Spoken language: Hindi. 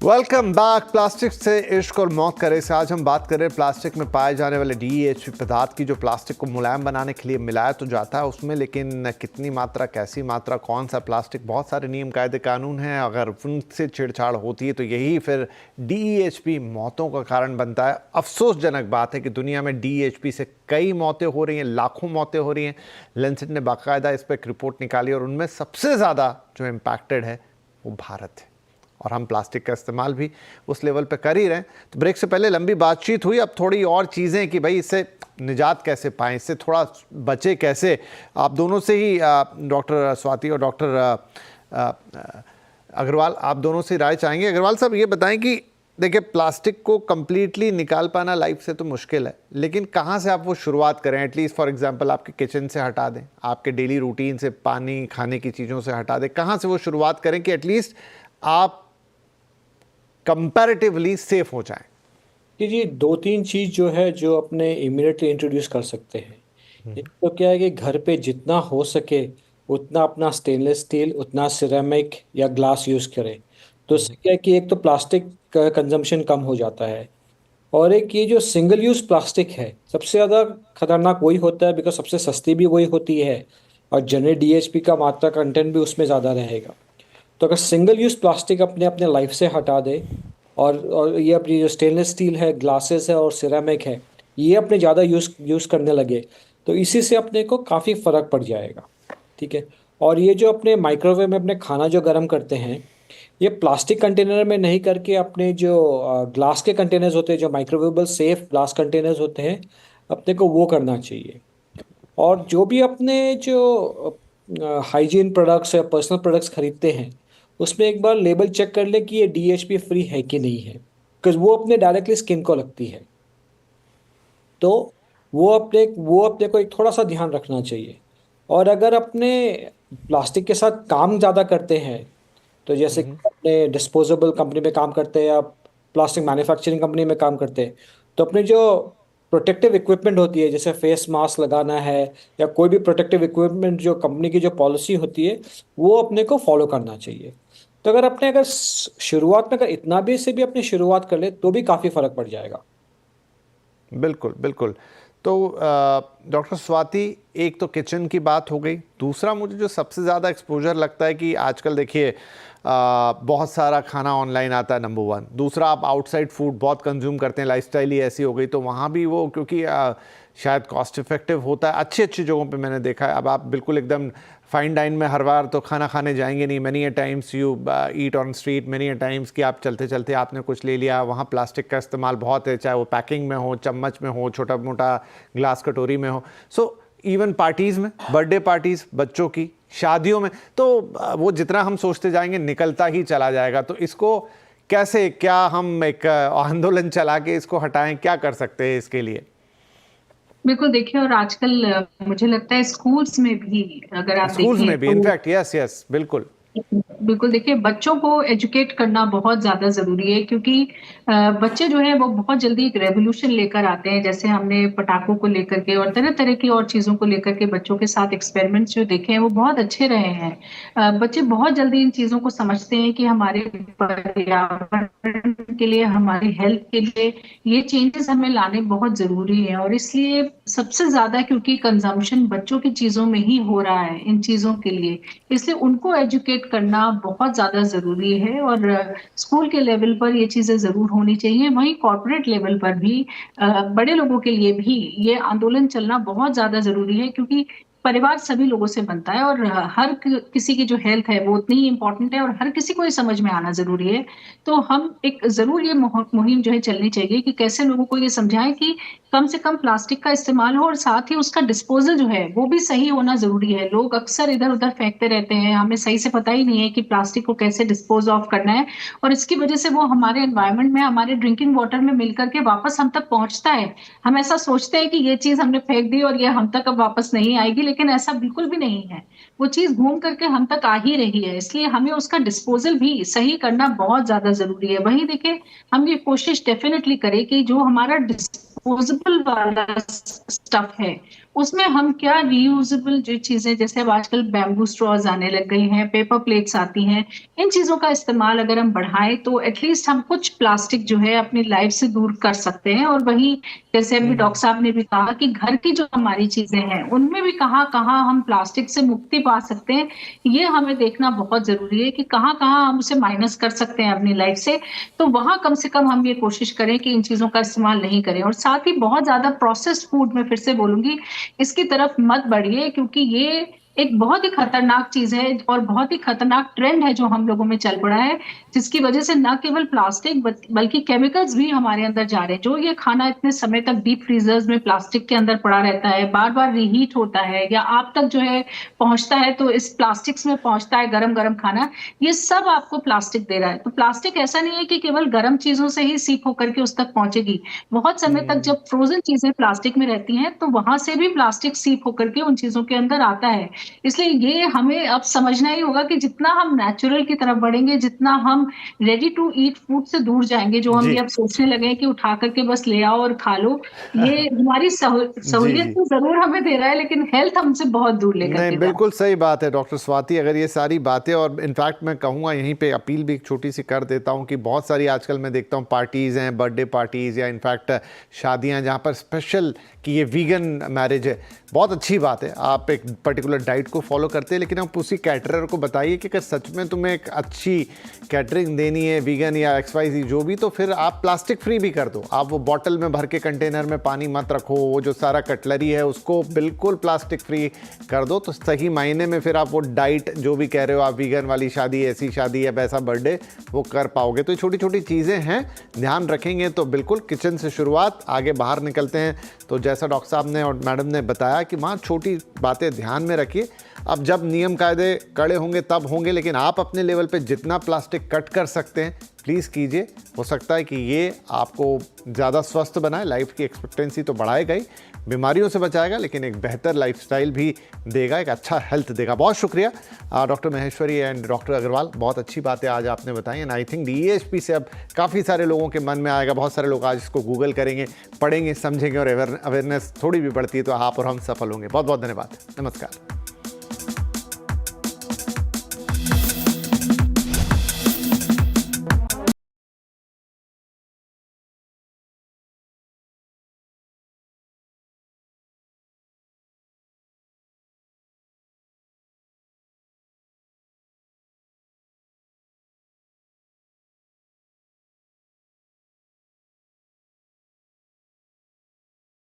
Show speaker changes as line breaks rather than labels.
Welcome back. प्लास्टिक से इश्क और मौत करे से आज हम बात कर रहे हैं प्लास्टिक में पाए जाने वाले DEHP पदार्थ की, जो प्लास्टिक को मुलायम बनाने के लिए मिलाया तो जाता है उसमें, लेकिन कितनी मात्रा, कैसी मात्रा, कौन सा प्लास्टिक, बहुत सारे नियम कायदे कानून हैं। अगर उनसे छेड़छाड़ होती है तो यही फिर DEHP मौतों का कारण बनता है। अफसोसजनक बात है कि दुनिया में DEHP से कई मौतें हो रही हैं, लाखों मौतें हो रही हैं। लैंसेट ने बाकायदा इस पर एक रिपोर्ट निकाली और उनमें सबसे ज़्यादा जो इम्पैक्टेड है वो भारत है, और हम प्लास्टिक का इस्तेमाल भी उस लेवल पे कर ही रहे हैं। तो ब्रेक से पहले लंबी बातचीत हुई, अब थोड़ी और चीज़ें कि भाई इससे निजात कैसे पाएं, इससे थोड़ा बचे कैसे। आप दोनों से ही, डॉक्टर स्वाति और डॉक्टर अग्रवाल, आप दोनों से राय चाहेंगे। अग्रवाल साहब, ये बताएं कि देखिए, प्लास्टिक को कंप्लीटली निकाल पाना लाइफ से तो मुश्किल है, लेकिन कहाँ से आप वो शुरुआत करें? एटलीस्ट फॉर एग्जांपल आपके किचन से हटा दें, आपके डेली रूटीन से, पानी, खाने की चीज़ों से हटा दें। कहाँ से वो शुरुआत करें कि एटलीस्ट आप कंपैरेटिवली सेफ हो जाएं?
कि जी दो तीन चीज जो है जो अपने इमीडिएटली इंट्रोड्यूस कर सकते हैं। एक तो क्या है कि घर पे जितना हो सके उतना अपना स्टेनलेस स्टील, उतना सिरेमिक या ग्लास यूज करें। तो इससे क्या है कि एक तो प्लास्टिक का कंजम्पशन कम हो जाता है, और एक ये जो सिंगल यूज प्लास्टिक है सबसे ज़्यादा खतरनाक वही होता है, बिकॉज सबसे सस्ती भी वही होती है और जनरल DHP का मात्रा कंटेंट भी उसमें ज़्यादा रहेगा। तो अगर सिंगल यूज प्लास्टिक अपने अपने लाइफ से हटा दे और ये अपनी जो स्टेनलेस स्टील है, ग्लासेस है और सिरेमिक है, ये अपने ज़्यादा यूज़ करने लगे, तो इसी से अपने को काफ़ी फ़र्क पड़ जाएगा। ठीक है। और ये जो अपने माइक्रोवेव में अपने खाना जो गर्म करते हैं, ये प्लास्टिक कंटेनर में नहीं करके अपने जो ग्लास के कंटेनर्स होते हैं, जो माइक्रोवेबल सेफ ग्लास कंटेनर्स होते हैं, अपने को वो करना चाहिए। और जो भी अपने जो हाइजीन प्रोडक्ट्स या पर्सनल प्रोडक्ट्स खरीदते हैं, उसमें एक बार लेबल चेक कर ले कि ये DHP फ्री है कि नहीं है, बिकॉज वो अपने डायरेक्टली स्किन को लगती है। तो वो अपने को एक थोड़ा सा ध्यान रखना चाहिए। और अगर अपने प्लास्टिक के साथ काम ज़्यादा करते हैं, तो जैसे कि अपने डिस्पोजेबल कंपनी में काम करते हैं या प्लास्टिक मैन्युफैक्चरिंग कंपनी में काम करते हैं, तो अपने जो प्रोटेक्टिव इक्विपमेंट होती है, जैसे फेस मास्क लगाना है या कोई भी प्रोटेक्टिव इक्विपमेंट, जो कंपनी की जो पॉलिसी होती है, वो अपने को फॉलो करना चाहिए। तो अगर शुरुआत में अगर इतना भी से भी अपनी शुरुआत कर ले तो भी काफ़ी फर्क पड़ जाएगा।
बिल्कुल बिल्कुल। तो डॉक्टर स्वाति, एक तो किचन की बात हो गई, दूसरा मुझे जो सबसे ज़्यादा एक्सपोजर लगता है कि आजकल देखिए बहुत सारा खाना ऑनलाइन आता है, नंबर वन। दूसरा, आप आउटसाइड फूड बहुत कंज्यूम करते हैं, लाइफस्टाइल ही ऐसी हो गई, तो वहाँ भी वो, क्योंकि शायद कॉस्ट इफेक्टिव होता है अच्छी अच्छी जगहों पे मैंने देखा है। अब आप बिल्कुल एकदम फाइन डाइन में हर बार तो खाना खाने जाएंगे नहीं। Many a times you eat on street, many a times कि आप चलते चलते आपने कुछ ले लिया, वहाँ प्लास्टिक का इस्तेमाल बहुत है, चाहे वो पैकिंग में हो, चम्मच में हो, छोटा मोटा ग्लास कटोरी में हो। सो इवन पार्टीज़ में, बर्थडे पार्टीज़ बच्चों की, शादियों में, तो वो जितना हम सोचते जाएंगे निकलता ही चला जाएगा। तो इसको कैसे, क्या हम एक आंदोलन चला के इसको हटाएं, क्या कर सकते हैं इसके लिए?
बिल्कुल देखिए, और आजकल मुझे लगता है स्कूल्स में भी अगर आप
स्कूल्स
देखें
में भी,
तो
इनफैक्ट, यस यस, बिल्कुल।
बिल्कुल देखिए, बच्चों को एजुकेट करना बहुत ज्यादा जरूरी है, क्योंकि बच्चे जो है वो बहुत जल्दी एक रेवोल्यूशन लेकर आते हैं। जैसे हमने पटाखों को लेकर के और तरह तरह की और चीजों को लेकर के बच्चों के साथ एक्सपेरिमेंट्स जो देखे हैं वो बहुत अच्छे रहे हैं। बच्चे बहुत जल्दी इन चीजों को समझते हैं कि हमारे पर्यावरण के लिए, हमारी हेल्थ के लिए ये चेंजेस हमें लाने बहुत जरूरी है। और इसलिए सबसे ज्यादा, क्योंकि कंजम्पशन बच्चों की चीजों में ही हो रहा है इन चीजों के लिए, इसलिए उनको एजुकेट करना बहुत ज्यादा जरूरी है। और स्कूल के लेवल पर ये चीजें जरूर होनी चाहिए। वहीं कॉर्पोरेट लेवल पर भी बड़े लोगों के लिए भी ये आंदोलन चलना बहुत ज्यादा जरूरी है, क्योंकि परिवार सभी लोगों से बनता है और हर किसी की जो हेल्थ है वो उतनी ही इम्पोर्टेंट है, और हर किसी को ये समझ में आना जरूरी है। तो हम एक जरूर ये मुहिम जो है चलनी चाहिए कि कैसे लोगों को ये समझाएं कि कम से कम प्लास्टिक का इस्तेमाल हो, और साथ ही उसका डिस्पोजल जो है वो भी सही होना जरूरी है। लोग अक्सर इधर उधर फेंकते रहते हैं, हमें सही से पता ही नहीं है कि प्लास्टिक को कैसे डिस्पोज ऑफ करना है, और इसकी वजह से वो हमारे एनवायरनमेंट में, हमारे ड्रिंकिंग वाटर में मिलकर के वापस हम तक पहुंचता है। हम ऐसा सोचते हैं कि ये चीज हमने फेंक दी और ये हम तक अब वापस नहीं आएगी, लेकिन ऐसा बिल्कुल भी नहीं है। वो चीज घूम करके हम तक आ ही रही है, इसलिए हमें उसका डिस्पोजल भी सही करना बहुत ज्यादा जरूरी है। वहीं देखिए, हम ये कोशिश डेफिनेटली करें कि जो हमारा डिस्पोजेबल वाला स्टफ है उसमें हम क्या रीयूजेबल जो चीजें, जैसे अब आजकल बैम्बू स्ट्रॉज आने लग गई हैं, पेपर प्लेट्स आती हैं, इन चीजों का इस्तेमाल अगर हम बढ़ाएं तो एटलीस्ट हम कुछ प्लास्टिक जो है अपनी लाइफ से दूर कर सकते हैं। और वही जैसे अभी डॉक्टर साहब ने भी कहा कि घर की जो हमारी चीजें हैं उनमें भी कहाँ कहाँ हम प्लास्टिक से मुक्ति पा सकते हैं, ये हमें देखना बहुत जरूरी है कि कहाँ कहाँ हम उसे माइनस कर सकते हैं अपनी लाइफ से। तो वहां कम से कम हम ये कोशिश करें कि इन चीजों का इस्तेमाल नहीं करें। और साथ ही बहुत ज्यादा प्रोसेस्ड फूड में फिर से बोलूंगी, इसकी तरफ मत बढ़िए, क्योंकि ये एक बहुत ही खतरनाक चीज है और बहुत ही खतरनाक ट्रेंड है जो हम लोगों में चल पड़ा है, जिसकी वजह से न केवल प्लास्टिक बल्कि केमिकल्स भी हमारे अंदर जा रहे हैं। जो ये खाना इतने समय तक डीप फ्रीजर्स में प्लास्टिक के अंदर पड़ा रहता है, बार बार रीहीट होता है या आप तक जो है पहुंचता है तो इस प्लास्टिक्स में पहुंचता है गरम गरम खाना, ये सब आपको प्लास्टिक दे रहा है। तो प्लास्टिक ऐसा नहीं है कि केवल गर्म चीजों से ही सीप होकर के उस तक पहुंचेगी, बहुत समय तक जब फ्रोजन चीजें प्लास्टिक में रहती हैं तो वहां से भी प्लास्टिक सीप होकर के उन चीजों के अंदर आता है। इसलिए ये हमें अब समझना ही होगा कि जितना हम नेचुरल की तरफ बढ़ेंगे, जितना हम रेडी टू ईट फूड से दूर जाएंगे, जो हम
जी
ये अब सोचने लगे हैं कि उठा करके बस ले आओ और खा लो, ये हमारी
जी
सहूलियत
जी
तो जरूर हमें दे रहा है लेकिन हेल्थ हमसे बहुत दूर लेकर के
नहीं,
जा रहा है।
बिल्कुल सही बात है डॉक्टर स्वाति। अगर ये सारी बातें, और इनफैक्ट मैं कहूँगा यहीं पे अपील भी एक छोटी सी कर देता हूँ कि बहुत सारी आजकल मैं देखता हूँ पार्टीज़ हैं, बर्थडे पार्टीज़ या इनफैक्ट शादियाँ जहाँ पर स्पेशल कि ये वीगन मैरिज है, बहुत अच्छी बात है, आप एक पर्टिकुलर डाइट को फॉलो करते हैं, लेकिन आप उसी कैटरर को बताइए कि अगर सच में तुम्हें एक अच्छी कैटरिंग देनी है वीगन या XYZ जो भी, तो फिर आप प्लास्टिक फ्री भी कर दो। आप वो बॉटल में भर के कंटेनर में पानी मत रखो, वो जो सारा कटलरी है उसको बिल्कुल प्लास्टिक फ्री कर दो, तो सही मायने में फिर आप वो डाइट जो भी कह रहे हो आप, वीगन वाली शादी, ऐसी शादी या वैसा बर्थडे, वो कर पाओगे। तो ये छोटी छोटी चीज़ें हैं, ध्यान रखेंगे तो बिल्कुल किचन से शुरुआत, आगे बाहर निकलते हैं। तो जैसा डॉक्टर साहब ने और मैडम ने बताया कि माँ छोटी बातें ध्यान में रखिए। अब जब नियम कायदे कड़े होंगे तब होंगे, लेकिन आप अपने लेवल पे जितना प्लास्टिक कट कर सकते हैं प्लीज़ कीजिए। हो सकता है कि ये आपको ज़्यादा स्वस्थ बनाए, लाइफ की एक्सपेक्टेंसी तो बढ़ाएगा ही, बीमारियों से बचाएगा, लेकिन एक बेहतर लाइफस्टाइल भी देगा, एक अच्छा हेल्थ देगा। बहुत शुक्रिया doctor Maheshwari and doctor Agarwal, बहुत अच्छी बातें आज आपने बताई। एंड आई थिंक DEHP से अब काफ़ी सारे लोगों के मन में आएगा, बहुत सारे लोग आज इसको गूगल करेंगे, पढ़ेंगे, समझेंगे और अवेयरनेस थोड़ी भी बढ़ती है तो आप और हम सफल होंगे। बहुत बहुत धन्यवाद, नमस्कार।